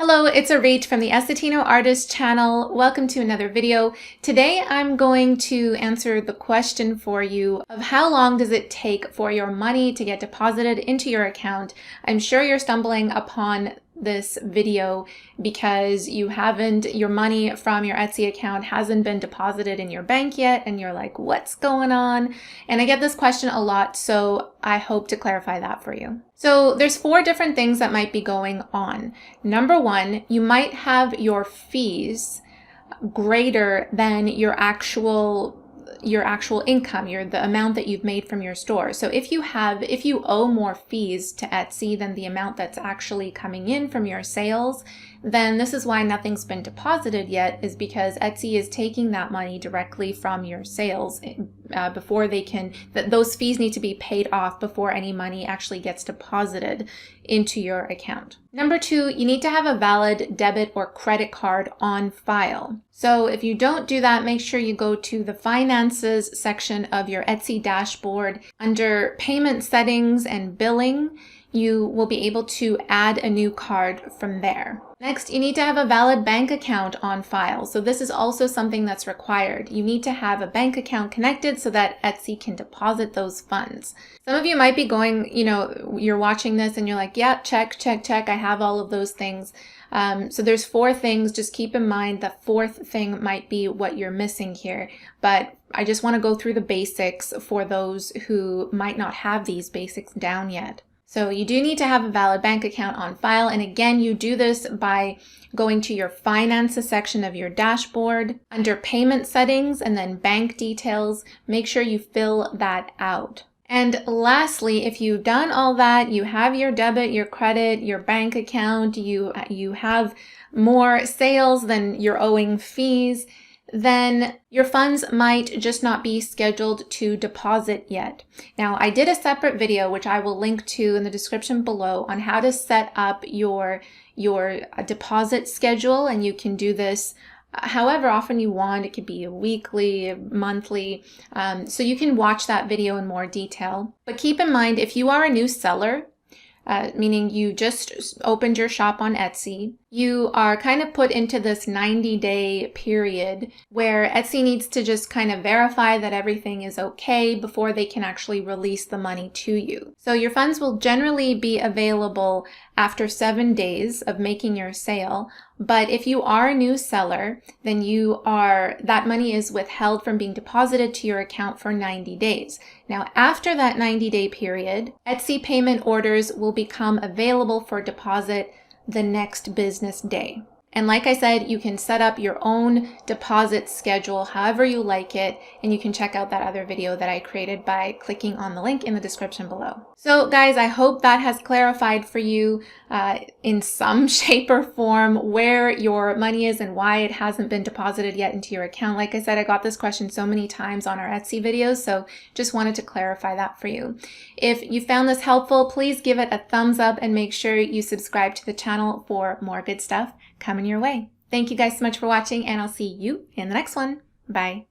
Hello, it's Arit from the essetinoartists channel. Welcome to another video. Today I'm going to answer the question for you of how long does it take for your money to get deposited into your account. I'm sure you're stumbling upon this video because your money from your Etsy account hasn't been deposited in your bank yet and you're like, what's going on? And I get this question a lot, so I hope to clarify that for you. So there's 4 different things that might be going on. Number 1, you might have your fees greater than your actual income, the amount that you've made from your store. So if you owe more fees to Etsy than the amount that's actually coming in from your sales, then this is why nothing's been deposited yet, is because Etsy is taking that money directly from your sales before those fees need to be paid off before any money actually gets deposited into your account. Number 2, you need to have a valid debit or credit card on file. So if you don't do that, make sure you go to the finances section of your Etsy dashboard. Under payment settings and billing, you will be able to add a new card from there. Next, you need to have a valid bank account on file. So this is also something that's required. You need to have a bank account connected so that Etsy can deposit those funds. Some of you might be going, you're watching this and you're like, yeah, check. I have all of those things. So there's 4 things. Just keep in mind the 4th thing might be what you're missing here. But I just want to go through the basics for those who might not have these basics down yet. So you do need to have a valid bank account on file. And again, you do this by going to your finances section of your dashboard. Under payment settings and then bank details, make sure you fill that out. And lastly, if you've done all that, you have your debit, your credit, your bank account, you have more sales than you're owing fees, then your funds might just not be scheduled to deposit yet. Now, I did a separate video, which I will link to in the description below, on how to set up your deposit schedule, and you can do this however often you want. It could be weekly, monthly, so you can watch that video in more detail. But keep in mind, if you are a new seller, meaning you just opened your shop on Etsy, you are kind of put into this 90-day period where Etsy needs to just kind of verify that everything is okay before they can actually release the money to you. So your funds will generally be available after 7 days of making your sale. But if you are a new seller, then that money is withheld from being deposited to your account for 90 days. Now, after that 90-day period, Etsy payment orders will become available for deposit the next business day. And like I said, you can set up your own deposit schedule however you like it, and you can check out that other video that I created by clicking on the link in the description below. So guys, I hope that has clarified for you in some shape or form where your money is and why it hasn't been deposited yet into your account. Like I said, I got this question so many times on our Etsy videos, so just wanted to clarify that for you. If you found this helpful, please give it a thumbs up and make sure you subscribe to the channel for more good stuff coming your way. Thank you guys so much for watching, and I'll see you in the next one. Bye.